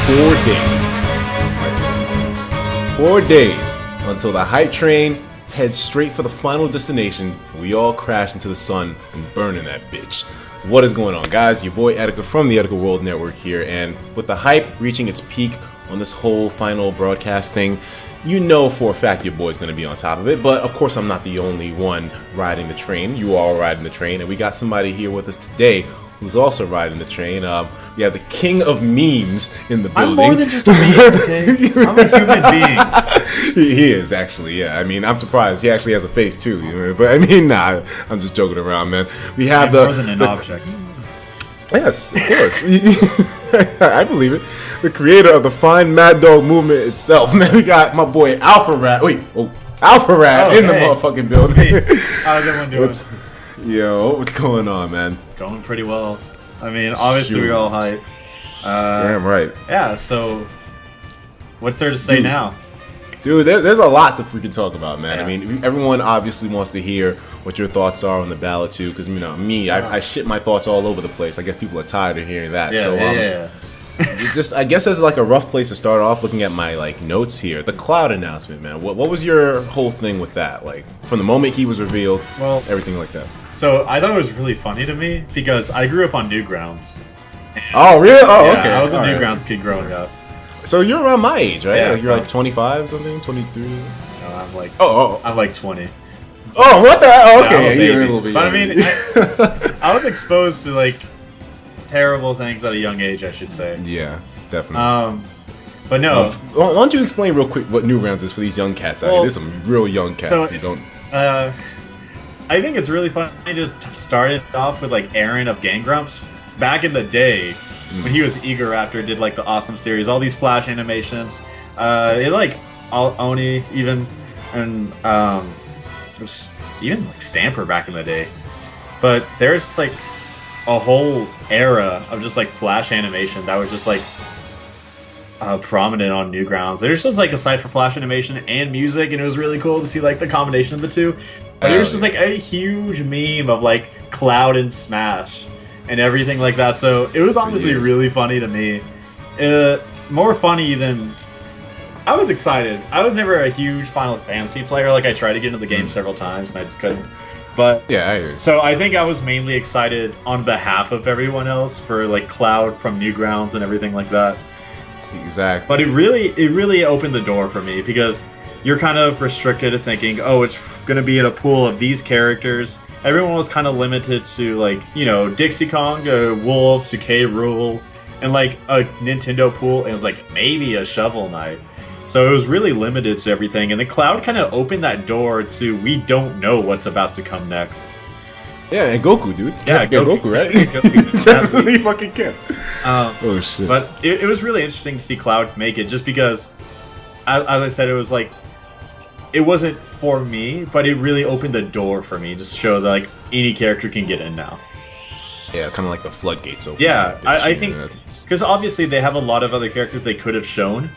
4 days, my friends. 4 days until the hype train heads straight for the final destination. We all crash into the sun and burn in that bitch. What is going on, guys? Your boy Etika from the Etika World Network here, and with the hype reaching its peak on this whole final broadcast thing, you know for a fact your boy's going to be on top of it. But of course, I'm not the only one riding the train. You all riding the train, and we got somebody here with us today who's also riding the train. We have the king of memes in the building. I'm more than just a meme, okay? I'm a human being. He is, actually, yeah. I mean, I'm surprised. He actually has a face, too. You know? But, I mean, nah, I'm just joking around, man. We have more than an object. Yes, of course. I believe it. The creator of the fine Mad Dog movement itself. Man, we got my boy Alpharad. Alpharad in the motherfucking building. How's everyone doing? What's going on, man? Going pretty well. I mean, obviously we're all hype. Damn right. Yeah, so what's there to say now? Dude, there's a lot to freaking talk about, man. Yeah. I mean, everyone obviously wants to hear what your thoughts are on the ballot, too, because, you know, me, I shit my thoughts all over the place. I guess people are tired of hearing that. Just, I guess as like a rough place to start off, looking at my like notes here, the Cloud announcement, man. What was your whole thing with that? Like, from the moment he was revealed, everything like that. So I thought it was really funny to me because I grew up on Newgrounds. Oh, really? Oh, yeah, okay. I was a Newgrounds kid growing up. So you're around my age, right? Yeah, like you're like 25 or something, 23. No, I'm like I'm like 20. Oh, what the hell? Okay, yeah, you're a little bit. But I mean, I was exposed to like terrible things at a young age, I should say. Yeah, definitely. But no. Why don't you explain real quick what Newgrounds is for these young cats out here? There's some real young cats who don't. I think it's really funny to start it off with like Aaron of Gang Grumps. Back in the day, when he was Eager Raptor, did like the awesome series, all these flash animations. It like Oni even, and even like Stamper back in the day. But there's like a whole era of just like flash animation that was just like prominent on Newgrounds. There's just like aside for flash animation and music, and it was really cool to see like the combination of the two. But it was just like a huge meme of like Cloud and Smash and everything like that. So it was honestly really funny to me. More funny than I was excited. I was never a huge Final Fantasy player. Like I tried to get into the game several times and I just couldn't. But yeah, I hear. So I think I was mainly excited on behalf of everyone else for like Cloud from Newgrounds and everything like that. Exactly. But it really opened the door for me because you're kind of restricted to thinking, oh, it's going to be in a pool of these characters. Everyone was kind of limited to like, you know, Dixie Kong, Wolf, to K. Rool, and like a Nintendo pool. And it was like maybe a Shovel Knight. So it was really limited to everything. And the Cloud kind of opened that door to we don't know what's about to come next. Yeah, and Goku, dude. Yeah, Goku, right? Goku, definitely fucking can. Oh shit! But it was really interesting to see Cloud make it, just because, as I said, it was like, it wasn't for me, but it really opened the door for me, just to show that like any character can get in now. Yeah, kind of like the floodgates open. Yeah, I think because obviously they have a lot of other characters they could have shown,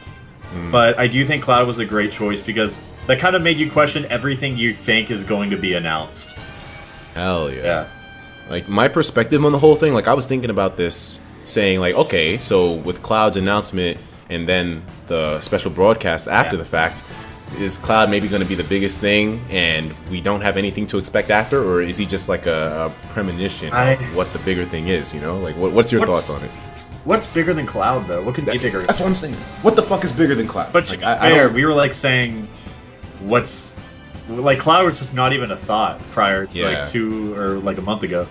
but I do think Cloud was a great choice because that kind of made you question everything you think is going to be announced. Hell yeah. Like, my perspective on the whole thing, like, I was thinking about this, saying, like, okay, so with Cloud's announcement and then the special broadcast after the fact, is Cloud maybe going to be the biggest thing and we don't have anything to expect after? Or is he just like a premonition of what the bigger thing is, you know? Like, what's your thoughts on it? What's bigger than Cloud, though? What could be bigger? That's what I'm saying. What the fuck is bigger than Cloud? But like, we were like saying, what's... Like, Cloud was just not even a thought prior to like 2 or like a month ago.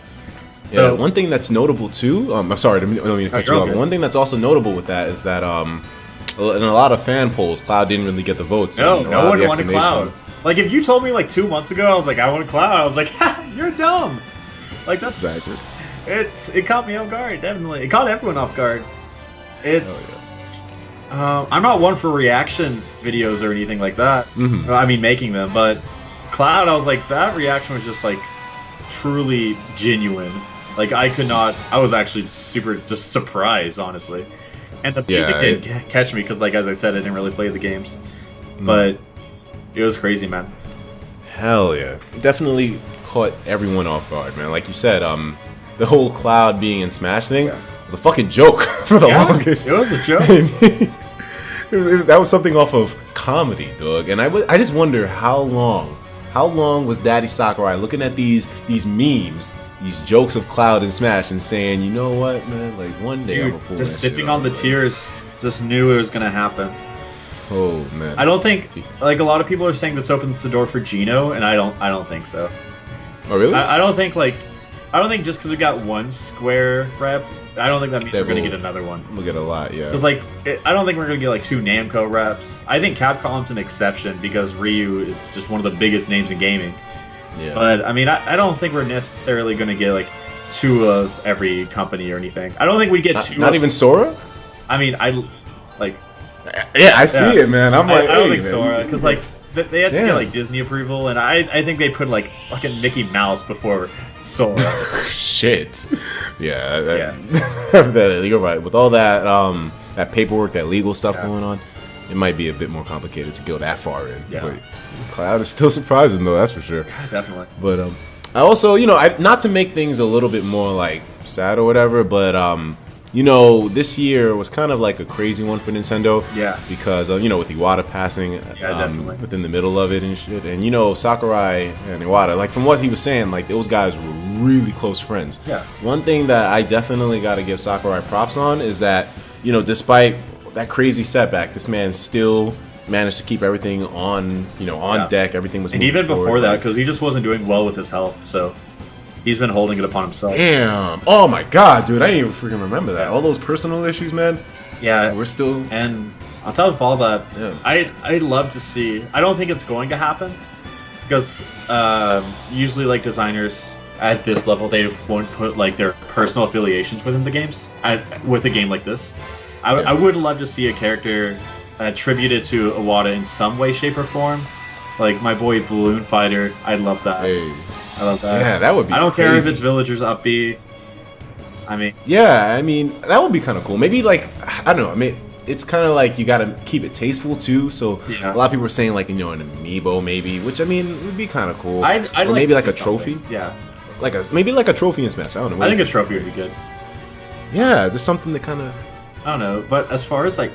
So, one thing that's notable too, I'm sorry, I don't mean to cut you off. One thing that's also notable with that is that in a lot of fan polls, Cloud didn't really get the votes. No one wanted Cloud. Like, if you told me like 2 months ago, I was like, I want Cloud, I was like, ha, you're dumb. Like, that's... Exactly. It caught me off guard, definitely. It caught everyone off guard. I'm not one for reaction videos or anything like that. I mean, making them, but Cloud, I was like, that reaction was just like truly genuine. Like, I was actually super just surprised, honestly. And the music didn't catch me because, like, as I said, I didn't really play the games. But it was crazy, man. Hell yeah. It definitely caught everyone off guard, man. Like you said, the whole Cloud being in Smash thing, was a fucking joke for the longest. It was a joke. That was something off of comedy, dog. And I just wonder how long was Daddy Sakurai looking at these memes, these jokes of Cloud and Smash, and saying, you know what, man, like one day I'm gonna pull just that sipping shit on the off, tears, just knew it was gonna happen. Oh man. I don't think, like, a lot of people are saying this opens the door for Geno, and I don't think so. Oh really? I don't think just because we got one Square rep, I don't think that means we're gonna get another one. We'll get a lot, yeah. Because I don't think we're gonna get like 2 Namco reps. I think Capcom's an exception because Ryu is just one of the biggest names in gaming. Yeah. But I mean, I don't think we're necessarily gonna get like 2 of every company or anything. I don't think we get 2. Not even Sora. I mean, Yeah, I see it, man. I don't think Sora, because like they have to get like Disney approval, and I think they put like fucking Mickey Mouse before Sora. Shit. Yeah. You're right. With all that that paperwork, that legal stuff going on, it might be a bit more complicated to go that far in. Yeah. But Cloud is still surprising though, that's for sure. Yeah, definitely. But I also, not to make things a little bit more like sad or whatever, but this year was kind of like a crazy one for Nintendo. Yeah. Because, with Iwata passing within the middle of it and shit. And, Sakurai and Iwata, like, from what he was saying, like, those guys were really close friends. Yeah. One thing that I definitely got to give Sakurai props on is that, despite that crazy setback, this man still managed to keep everything on deck. Everything was moving even forward, before that, because he just wasn't doing well with his health, so he's been holding it upon himself. Damn. Oh my god, dude. I didn't even freaking remember that. All those personal issues, man. Yeah. We're still... And on top of all that, I'd love to see... I don't think it's going to happen, because usually, like, designers at this level, they won't put, like, their personal affiliations within the games, with a game like this. I would love to see a character attributed to Iwata in some way, shape, or form. Like, my boy Balloon Fighter, I'd love that. Hey. I love that. Yeah, that would be I don't crazy. care if it's villagers upbeat. I mean... Yeah, I mean, that would be kind of cool. Maybe, like, I don't know. I mean, it's kind of like you got to keep it tasteful, too. So, a lot of people were saying, like, an amiibo, maybe. Which, I mean, would be kind of cool. I'd or like maybe, like, a something. trophy. Yeah. Maybe, like, a trophy in Smash. I don't know. I think a trophy would be good. Yeah, just something that kind of... I don't know. But as far as, like,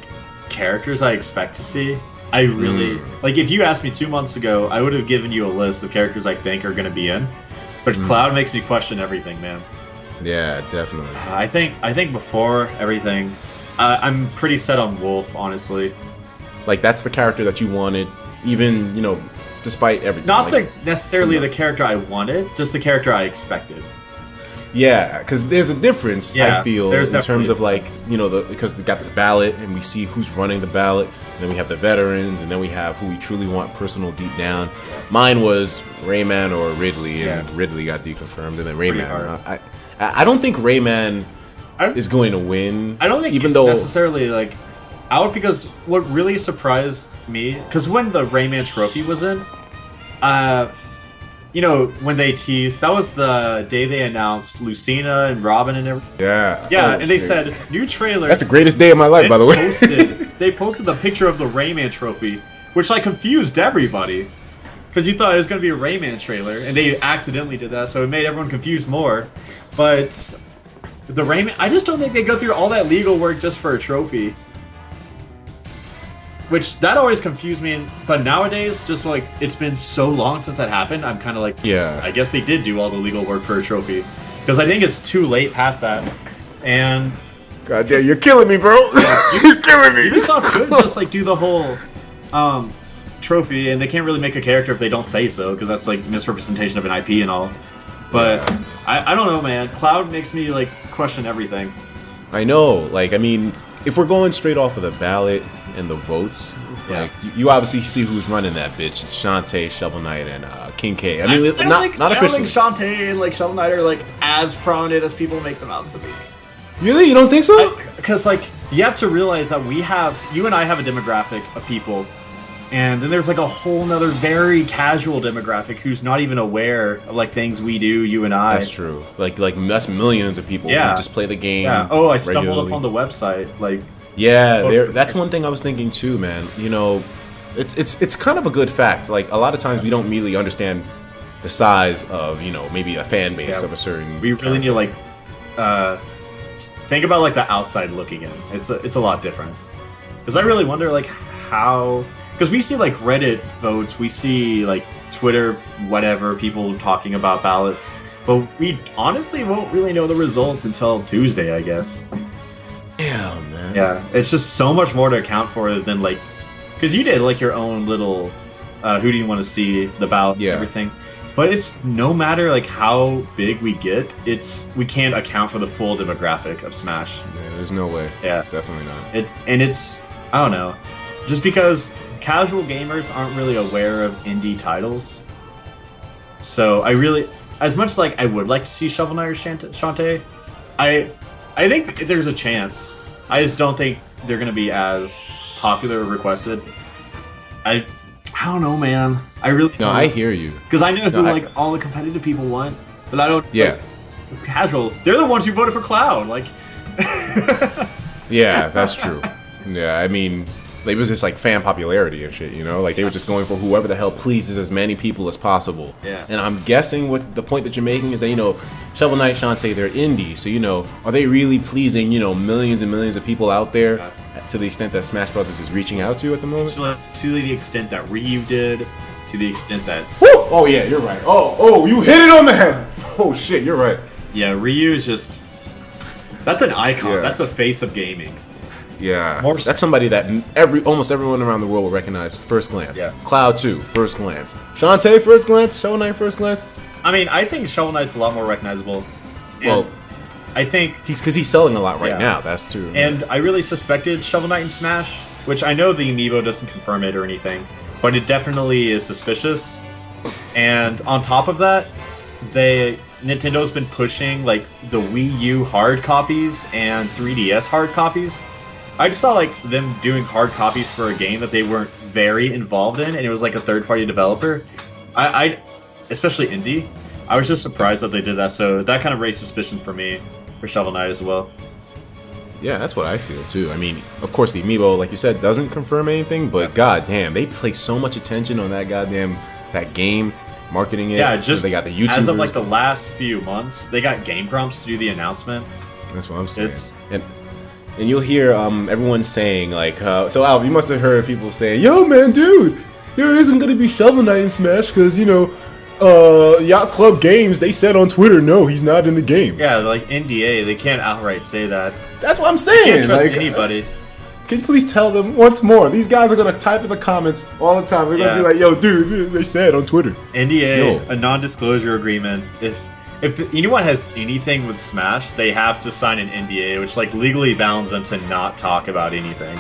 characters I expect to see... I really... Like, if you asked me 2 months ago, I would have given you a list of characters I think are going to be in. But Cloud makes me question everything, man. Yeah, definitely. I think before everything, I'm pretty set on Wolf, honestly. Like, that's the character that you wanted, even, despite everything. Not like, necessarily the character I wanted, just the character I expected. Yeah, because there's a difference, I feel, in terms of, like, because we got this ballot, and we see who's running the ballot, and then we have the veterans, and then we have who we truly want personal deep down. Mine was Rayman or Ridley, and Ridley got deconfirmed, and then Rayman. I don't think Rayman is going to win. I don't think he's necessarily, like, out, because what really surprised me, because when the Rayman trophy was in, when they teased, that was the day they announced Lucina and Robin and everything. Yeah. Yeah, and they said, new trailer. That's the greatest day of my life, by the way. They posted the picture of the Rayman trophy, which, like, confused everybody. Because you thought it was going to be a Rayman trailer, and they accidentally did that, so it made everyone confused more. But the Rayman... I just don't think they go through all that legal work just for a trophy. Which, that always confused me, but nowadays, just like, it's been so long since that happened, I'm kind of like, I guess they did do all the legal work for a trophy. Because I think it's too late past that, and... God damn, you're killing me, bro! You're killing me! Ubisoft could just, like, do the whole, trophy, and they can't really make a character if they don't say so, because that's, like, misrepresentation of an IP and all. But, I don't know, man. Cloud makes me, like, question everything. I know, like, I mean, if we're going straight off of the ballot and the votes, like, you obviously see who's running that bitch. It's Shantae, Shovel Knight, and King K. I mean, not officially. I don't think Shantae and, like, Shovel Knight are, like, as prominent as people make them out to be. Really? You don't think so? Because, like, you have to realize that you and I have a demographic of people, and then there's, like, a whole nother very casual demographic who's not even aware of, like, things we do, you and I. That's true. Like that's millions of people who just play the game. Yeah. Oh, I stumbled upon the website. Like. Yeah, that's one thing I was thinking too, man. It's kind of a good fact. Like, a lot of times we don't really understand the size of maybe a fan base of a certain. We really need to, like, think about like the outside looking in. It's a lot different. Because I really wonder like how, because we see like Reddit votes, we see like Twitter, whatever, people talking about ballots, but we honestly won't really know the results until Tuesday, I guess. Damn, man. Yeah, it's just so much more to account for than like, because you did like your own little, who do you want to see, the ballot, Yeah. everything. But it's no matter like how big we get, we can't account for the full demographic of Smash. Yeah, there's no way. Yeah, Definitely not. It's I don't know, just because casual gamers aren't really aware of indie titles. So I really, as much as like I would like to see Shovel Knight or Shantae, I think there's a chance. I just don't think they're gonna be as popular or requested. I don't know, man. I really No, I hear you. because I know who No, like all the competitive people want, but I don't. Yeah. Like, casual. They're the ones who voted for Cloud. Like. Yeah, that's true. Yeah, I mean, it was just like fan popularity and shit, you know? Like, they were just going for whoever the hell pleases as many people as possible. Yeah. And I'm guessing what the point that you're making is that, you know, Shovel Knight, Shantae, they're indie. So, you know, are they really pleasing, you know, millions and millions of people out there to the extent that Smash Brothers is reaching out to at the moment? To the extent that Ryu did, to the extent that... Woo! Oh, yeah, you're right. Oh, you hit it on the head! Oh, shit, you're right. Yeah, Ryu is just... That's an icon. Yeah. That's a face of gaming. Yeah, More that's somebody that almost everyone around the world will recognize first glance. Yeah. Cloud 2, first glance. Shantae, first glance. Shovel Knight, first glance. I mean, I think Shovel Knight's a lot more recognizable. And Well, I think... because he's selling a lot right Yeah. now. That's true. And I really suspected Shovel Knight in Smash, which I know the amiibo doesn't confirm it or anything, but it definitely is suspicious. And on top of that, Nintendo's been pushing like the Wii U hard copies and 3DS hard copies. I just saw like them doing hard copies for a game that they weren't very involved in, and it was like a third-party developer. I especially indie. I was just surprised that they did that, so that kind of raised suspicion for me for Shovel Knight as well. Yeah, that's what I feel too. I mean, of course, the amiibo, like you said, doesn't confirm anything, but goddamn, they place so much attention on that game, marketing it. Yeah, just they got the YouTubers. as of like the last few months, they got Game Grumps to do the announcement. That's what I'm saying. It's- And you'll hear everyone saying like, so Al, you must have heard people saying, "Yo, man, dude, there isn't gonna be Shovel Knight in Smash because you know, Yacht Club Games they said on Twitter, no, he's not in the game." Yeah, like NDA, they can't outright say that. That's what I'm Can't saying. trust Like, anybody. can you please tell them once more? These guys are gonna type in the comments all the time. They're gonna be Yeah. like, "Yo, dude, they said on Twitter." NDA, Yo. a non-disclosure agreement. If anyone has anything with Smash, they have to sign an NDA, which like legally bounds them to not talk about anything.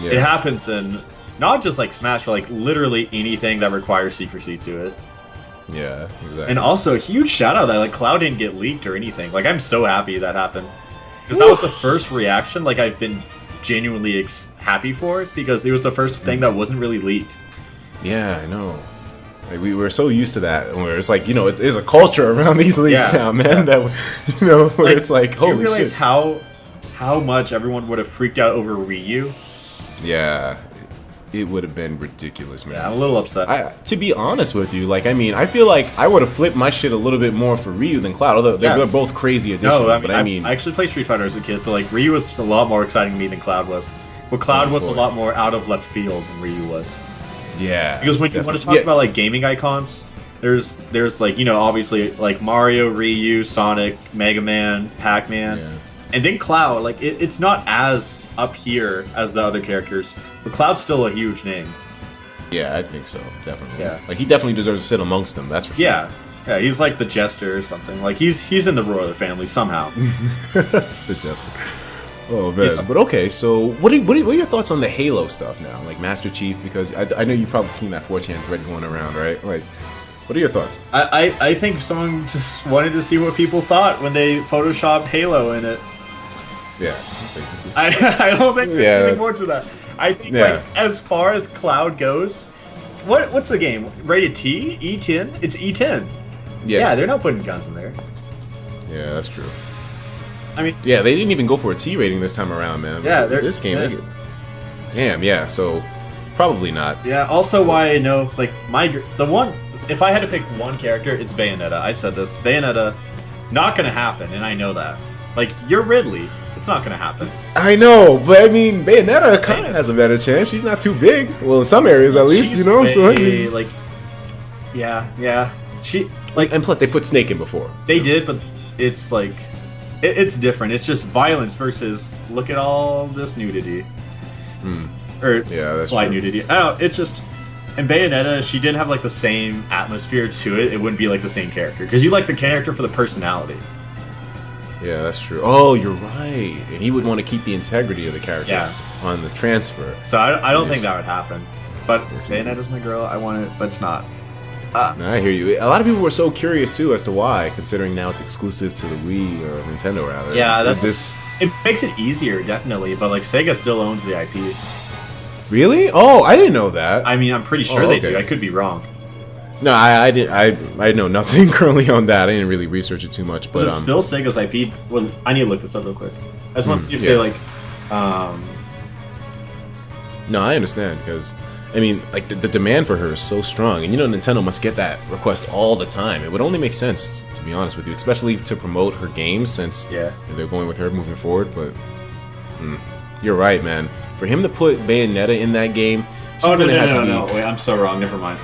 Yeah. It happens in not just like Smash, but like literally anything that requires secrecy to it. Yeah, exactly. And also, huge shout out that like Cloud didn't get leaked or anything. Like I'm so happy that happened because that was the first reaction. Like I've been genuinely happy for it because it was the first thing that wasn't really leaked. Yeah, I know. Like we were so used to that, where it's like, you know, there's a culture around these leagues Yeah, now, man. That, you know, where it's like, do you holy realize shit. how much everyone would have freaked out over Ryu? Yeah, it would have been ridiculous, man. Yeah, I'm a little upset. To be honest with you, like, I mean, I feel like I would have flipped my shit a little bit more for Ryu than Cloud, although they're, Yeah. they're both crazy additions. No, but I mean, I actually played Street Fighter as a kid, so like Ryu was a lot more exciting to me than Cloud was. But Cloud Oh, was boy. a lot more out of left field than Ryu was. yeah. Because when you want to definitely. talk about like gaming icons, there's like, you know, obviously like Mario, Ryu, Sonic, Mega Man, Pac-Man, Yeah. and then Cloud. Like it's not as up here as the other characters, but Cloud's still a huge name. Yeah, I think so, definitely. Yeah. Like, he definitely deserves to sit amongst them, that's for sure. Yeah, he's like the jester or something. Like he's in the royal family somehow. The Jester. Oh He's man, a- but okay. So, what are your thoughts on the Halo stuff now, like Master Chief? Because I know you've probably seen that 4chan thread going around, right? Like, what are your thoughts? I think someone just wanted to see what people thought when they photoshopped Halo in it. Yeah, basically. I don't think there's Yeah, anything that's- more to that. I think Yeah. like as far as Cloud goes, what's the game? Rated T? E10? It's E10. Yeah, they're not putting guns in there. Yeah, that's true. I mean, Yeah, they didn't even go for a T rating this time around, man. Yeah, But they're- this game, yeah. they get... Damn, yeah. So, probably not. yeah. Also, why I know like the one. If I had to pick one character, it's Bayonetta. I've said this. Bayonetta, not gonna happen, and I know that. Like you're Ridley, It's not gonna happen. I know, but I mean, Bayonetta kind of has a better chance. She's not too big. Well, in some areas at least, you know. So I mean, like, yeah. She like, and plus they put Snake in before. They did, but it's like, it's different. It's just violence versus look at all this nudity, or slight nudity. I don't know. It's just. In Bayonetta, she didn't have like the same atmosphere to it. It wouldn't be like the same character because you like the character for the personality. Yeah, that's true. Oh, you're right. And he would want to keep the integrity of the character on the transfer. So I don't think that would happen. But Bayonetta's my girl. I want it, but it's not. No, I hear you. A lot of people were so curious too as to why, considering now it's exclusive to the Wii or Nintendo rather. Yeah, it makes it easier, definitely. But like Sega still owns the IP. Really? Oh, I didn't know that. I mean, I'm pretty sure they do. I could be wrong. No, I didn't. I know nothing currently on that. I didn't really research it too much. But it's still Sega's IP. Well, I need to look this up real quick. I just want to see if they like. No, I understand because I mean, like the demand for her is so strong, and you know, Nintendo must get that request all the time. It would only make sense, to be honest with you, especially to promote her games since they're going with her moving forward. But you're right, man. For him to put Bayonetta in that game, no. Wait, I'm so wrong. Never mind.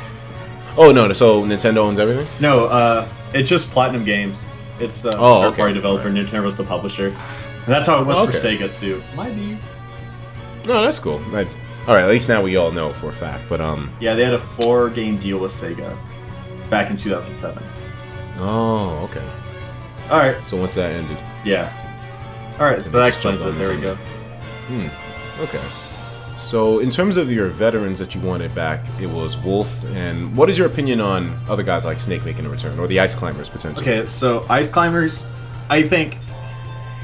Oh no, so Nintendo owns everything? No, it's just Platinum Games. It's a third-party developer. Right. Nintendo's the publisher, and that's how it was for Sega too. Might be. No, that's cool. All right, at least now we all know for a fact. But yeah, they had a 4-game deal with Sega back in 2007. Oh, okay. All right. So once that ended. Yeah. All right. So that explains it. There we go. Okay. So in terms of your veterans that you wanted back, it was Wolf. And what is your opinion on other guys like Snake making a return, or the Ice Climbers potentially? Okay, so Ice Climbers, I think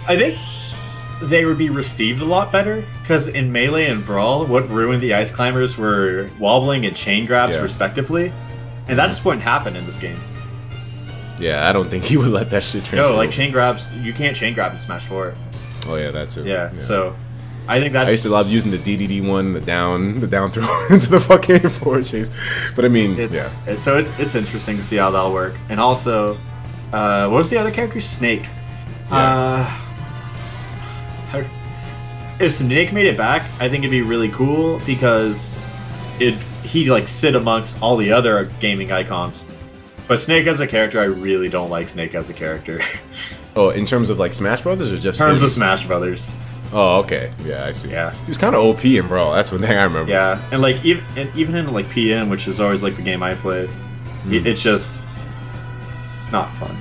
they would be received a lot better because in Melee and Brawl, what ruined the Ice Climbers were wobbling and chain grabs respectively, and that just wouldn't happen in this game. Yeah, I don't think he would let that shit transfer. No, like chain grabs, you can't chain grab in Smash 4. Oh yeah, that too. Yeah. So. I think that's... I used to love using the DDD one, the down throw into the fucking forward chase. But I mean, So it's interesting to see how that'll work. And also, what was the other character? Snake. Yeah. If Snake made it back, I think it'd be really cool because he'd like sit amongst all the other gaming icons. But Snake as a character, I really don't like Snake as a character. Oh, in terms of like Smash Brothers or just... In terms of Smash Brothers. Oh, okay. Yeah, I see. Yeah. He was kind of OP in Brawl. That's one thing I remember. Yeah, and like even in like PM, which is always like the game I played, it's just it's not fun.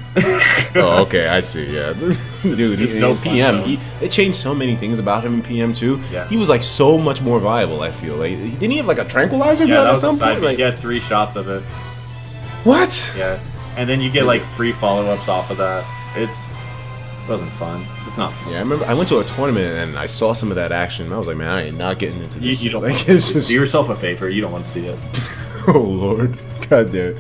Oh, okay. I see. Yeah, dude. It's no PM. They changed so many things about him in PM too. Yeah. He was like so much more viable. I feel like didn't he have like a tranquilizer gun at some point? Like, you get 3 shots of it. What? Yeah, and then you get like free follow-ups off of that. It wasn't fun. It's not fun. Yeah, I remember I went to a tournament and I saw some of that action. And I was like, man, I ain't not getting into this. You don't like, it's just... Do yourself a favor. You don't want to see it. Oh, Lord. God damn.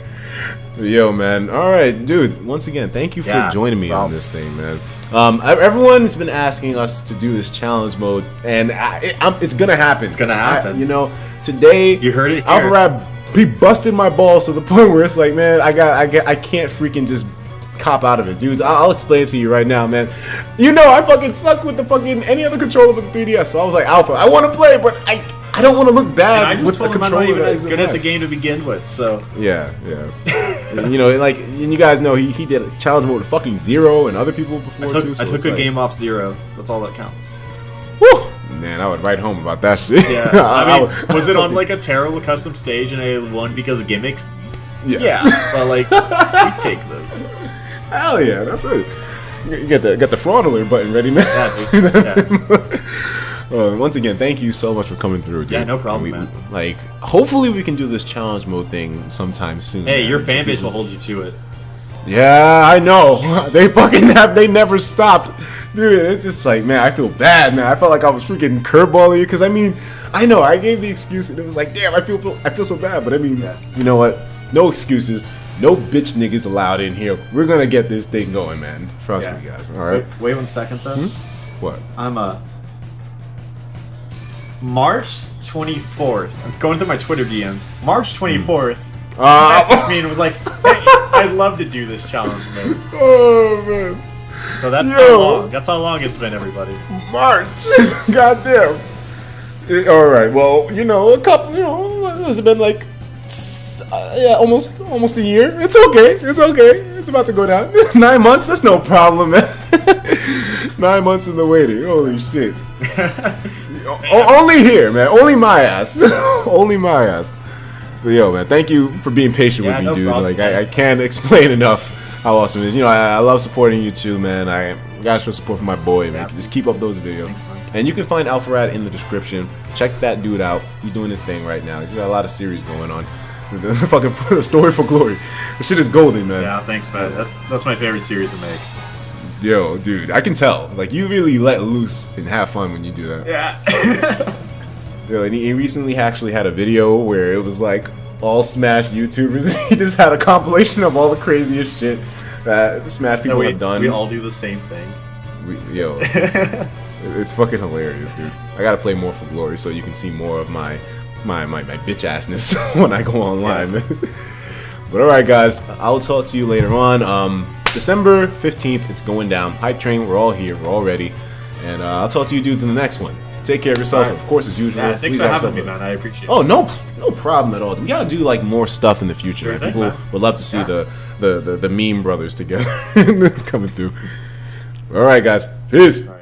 Yo, man. All right, dude. Once again, thank you for joining me on this thing, man. Everyone's been asking us to do this challenge mode, and it's going to happen. It's going to happen. You know, today, you heard it here. Alpharad, he busted my balls to the point where it's like, man, I can't freaking just cop out of it, dudes. I'll explain it to you right now, man. You know, I fucking suck with the fucking any other controller but the 3DS, so I was like, Alpha, I want to play, but I don't want to look bad with the controller. I'm not even as good at the game to begin with, so yeah. You know, like, and you guys know he did a challenge mode with fucking Zero and other people before too. So I took a game off Zero. That's all that counts. Woo! Man, I would write home about that shit. Yeah, I mean, was it on like a terrible custom stage and I won because of gimmicks? Yeah, but like we take those. Hell yeah, that's it. You got the fraud alert button ready, man. Yeah, dude. Yeah. Once again, thank you so much for coming through, dude. Yeah, no problem, man. Like, hopefully we can do this challenge mode thing sometime soon. Hey, man. your fan base will hold you to it. Yeah, I know. They never stopped. Dude, it's just like, man, I feel bad, man. I felt like I was freaking curveballing you, because I mean, I know, I gave the excuse, and it was like, damn, I feel so bad, but I mean, you know what? No excuses. No bitch niggas allowed in here. We're gonna get this thing going, man. Trust me, guys. All right. Wait 1 second, though. What? I'm March 24th. I'm going through my Twitter DMs. March 24th. Messaged me and was like, "Hey, I'd love to do this challenge, man." Oh man. So that's Yo. how long. That's how long it's been, everybody. March. Goddamn. All right. Well, you know, a couple. You know, has it been like? Yeah, almost a year. It's okay. It's okay. It's about to go down. 9 months. That's no problem, man. 9 months in the waiting. Holy shit. Only here, man. Only my ass. Only my ass. But yo, man, thank you for being patient with me, no dude. problem, Like, I can't explain enough how awesome it is. You know, I love supporting you too, man. I gotta show support for my boy, man. Just keep up those videos. Thanks, man. And you can find Alpharad in the description. Check that dude out. He's doing his thing right now. He's got a lot of series going on. Fucking Story for Glory. This shit is golden, man. Yeah, thanks, man. That's my favorite series to make. Yo, dude, I can tell. Like, you really let loose and have fun when you do that. Yeah. Yeah, and he recently actually had a video where it was like all Smash YouTubers. He just had a compilation of all the craziest shit that Smash people have done. We all do the same thing. Yo, it's fucking hilarious, dude. I gotta play more for Glory so you can see more of my bitch assness when I go online, man. But alright, guys, I'll talk to you later on. December 15th, it's going down. Hype Train, we're all here, we're all ready. And I'll talk to you dudes in the next one. Take care of yourselves, Right. of course, as usual. Yeah, thanks Please for have having me, yourself man. I appreciate it. Oh, no problem at all. We gotta do like more stuff in the future. Sure Man. thing, People man. would love to see Yeah. the meme brothers together coming through. All right, guys. Peace. All right.